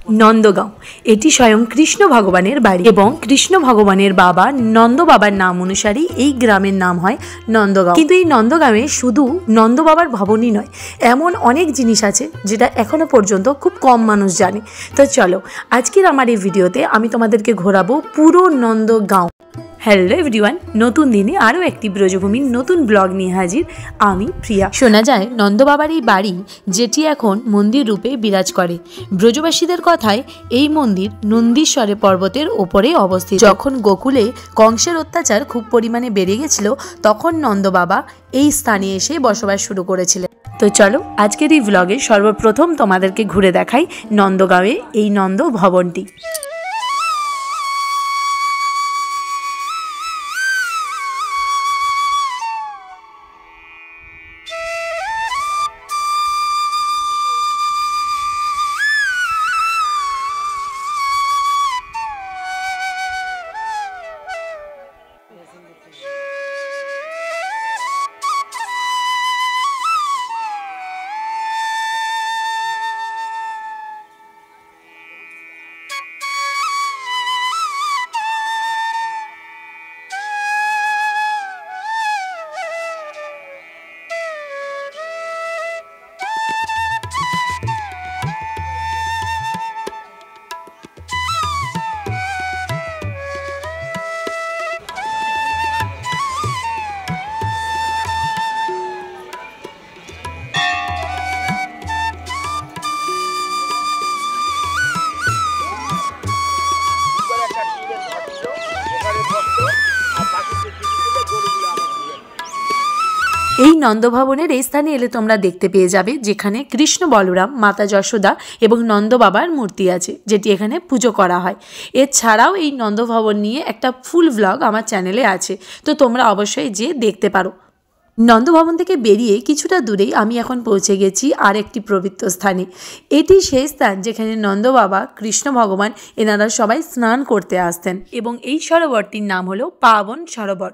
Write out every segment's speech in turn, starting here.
নন্দগাঁও এটি স্বয়ং কৃষ্ণ ভগবানের বাড়ি এবং কৃষ্ণ ভগবানের বাবা নন্দ বাবার নাম অনুসারে এই গ্রামের নাম হয় নন্দগাঁও। কিন্তু এই নন্দগাঁওয়ে শুধু নন্দ বাবার ভবনই নয়, এমন অনেক জিনিস আছে যেটা এখনো পর্যন্ত খুব কম মানুষ জানে। তো চলো আজকের আমার এই ভিডিওতে আমি তোমাদেরকে ঘোরাবো পুরো নন্দগাঁও। হ্যালো এভরিওয়ান, নতুন দিনে আরও একটি ব্রজভূমির নতুন ব্লগ নিয়ে হাজির আমি প্রিয়া। শোনা যায় নন্দবাবার এই বাড়ি যেটি এখন মন্দির রূপে বিরাজ করে। ব্রজবাসীদের কথায় এই মন্দির নন্দীশ্বরে পর্বতের ওপরে অবস্থিত। যখন গোকুলে কংসের অত্যাচার খুব পরিমাণে বেড়ে গেছিল, তখন নন্দবাবা এই স্থানে এসে বসবাস শুরু করেছিলেন। তো চলো আজকের এই ব্লগে সর্বপ্রথম তোমাদেরকে ঘুরে দেখাই নন্দগাঁওয়ে এই নন্দ ভবনটি। এই নন্দভবনের এই স্থানে এলে তোমরা দেখতে পেয়ে যাবে যেখানে কৃষ্ণ বলরাম, মাতা যশোদা এবং নন্দ বাবার মূর্তি আছে, যেটি এখানে পুজো করা হয়। এছাড়াও এই নন্দভবন নিয়ে একটা ফুল ব্লগ আমার চ্যানেলে আছে, তো তোমরা অবশ্যই যেয়ে দেখতে পারো। নন্দভবন থেকে বেরিয়ে কিছুটা দূরেই আমি এখন পৌঁছে গেছি আর একটি পবিত্র স্থানে। এটি সেই স্থান যেখানে নন্দ বাবা, কৃষ্ণ ভগবান এনারা সবাই স্নান করতে আসতেন এবং এই সরোবরটির নাম হলো পাবন সরোবর।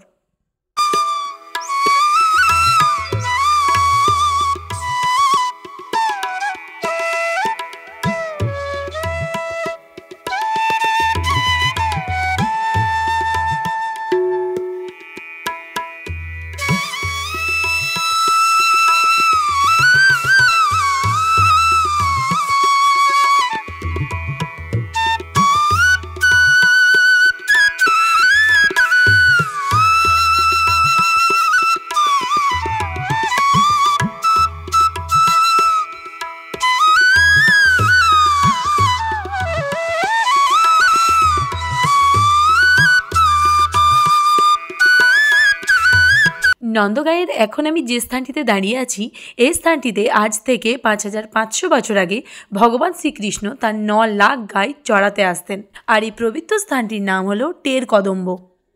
নন্দগাঁয়ের এখন আমি যে স্থানটিতে দাঁড়িয়ে আছি, এই স্থানটিতে আজ থেকে 5500 বছর আগে ভগবান শ্রীকৃষ্ণ তার 9 লাখ গাই চড়াতে আসতেন। আর এই পবিত্র স্থানটির নাম হলো টের কদম্ব।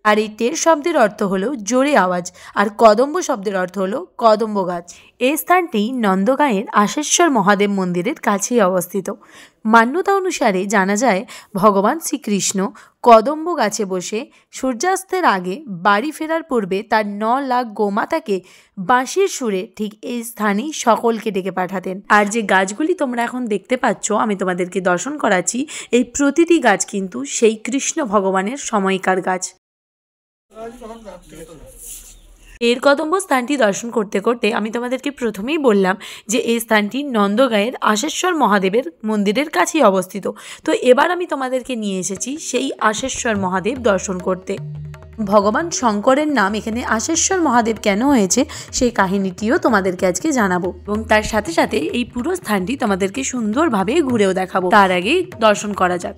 আর এই টের শব্দের অর্থ হলো জোরে আওয়াজ, আর কদম্ব শব্দের অর্থ হলো কদম্ব গাছ। এই স্থানটি নন্দগাঁয়ের আশেশ্বর মহাদেব মন্দিরের কাছেই অবস্থিত। মান্যতা অনুসারে জানা যায় ভগবান শ্রীকৃষ্ণ কদম্ব গাছে বসে সূর্যাস্তের আগে বাড়ি ফেরার পূর্বে তার 9 লাখ গোমাতাকে বাঁশির সুরে ঠিক এই স্থানেই সকলকে ডেকে পাঠাতেন। আর যে গাছগুলি তোমরা এখন দেখতে পাচ্ছ, আমি তোমাদেরকে দর্শন করাচ্ছি, এই প্রতিটি গাছ কিন্তু সেই কৃষ্ণ ভগবানের সময়কার গাছ। এর কদম্ব স্থানটি দর্শন করতে করতে আমি তোমাদেরকে প্রথমেই বললাম যে এই স্থানটি নন্দগাঁয়ের আশেশ্বর মহাদেবের মন্দিরের কাছেই অবস্থিত। তো এবার আমি তোমাদেরকে নিয়ে এসেছি সেই আশেশ্বর মহাদেব দর্শন করতে। ভগবান শঙ্করের নাম এখানে আশেশ্বর মহাদেব কেন হয়েছে সেই কাহিনীটিও তোমাদেরকে আজকে জানাবো, এবং তার সাথে সাথে এই পুরো স্থানটি তোমাদেরকে সুন্দরভাবে ঘুরেও দেখাবো। তার আগে দর্শন করা যাক।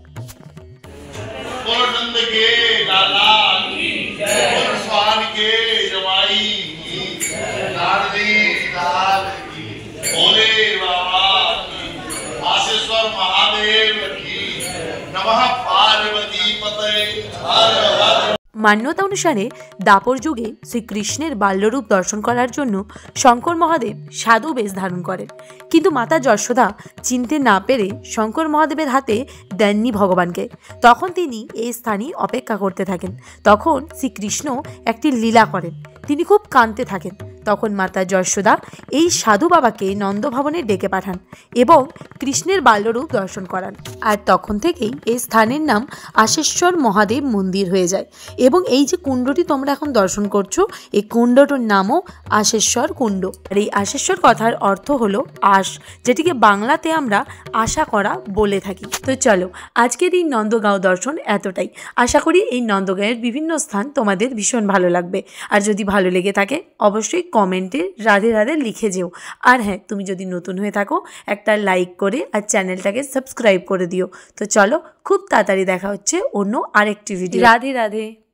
মান্যতা অনুসারে দাপর যুগে শ্রীকৃষ্ণের বাল্যরূপ দর্শন করার জন্য শঙ্কর মহাদেব সাধু বেশ ধারণ করেন, কিন্তু মাতা যশোদা চিনতে না পেরে শঙ্কর মহাদেবের হাতে দেননি ভগবানকে। তখন তিনি এই স্থানে অপেক্ষা করতে থাকেন। তখন শ্রীকৃষ্ণ একটি লীলা করেন, তিনি খুব কাঁদতে থাকেন। তখন মাতা যশোদা এই সাধু বাবাকে নন্দভবনে ডেকে পাঠান এবং কৃষ্ণের বাল্যরূপ দর্শন করান। আর তখন থেকেই এই স্থানের নাম আশেশ্বর মহাদেব মন্দির হয়ে যায়। এবং এই যে কুণ্ডটি তোমরা এখন দর্শন করছো, এই কুণ্ডটির নামও আশেশ্বর কুণ্ড। আর এই আশেশ্বর কথার অর্থ হলো আশ, যেটিকে বাংলাতে আমরা আশা করা বলে থাকি। তো চলো, আজকের এই নন্দগাঁও দর্শন এতটাই। আশা করি এই নন্দগাঁয়ের বিভিন্ন স্থান তোমাদের ভীষণ ভালো লাগবে। আর যদি ভালো লেগে থাকে অবশ্যই কমেন্টে রাধে রাধে লিখে যেও। আর হ্যাঁ, তুমি যদি নতুন হয়ে থাকো একটা লাইক করে আর চ্যানেলটাকে সাবস্ক্রাইব করে দিও। তো চলো, খুব তাড়াতাড়ি দেখা হচ্ছে অন্য আরেকটি ভিডিও। রাধে রাধে।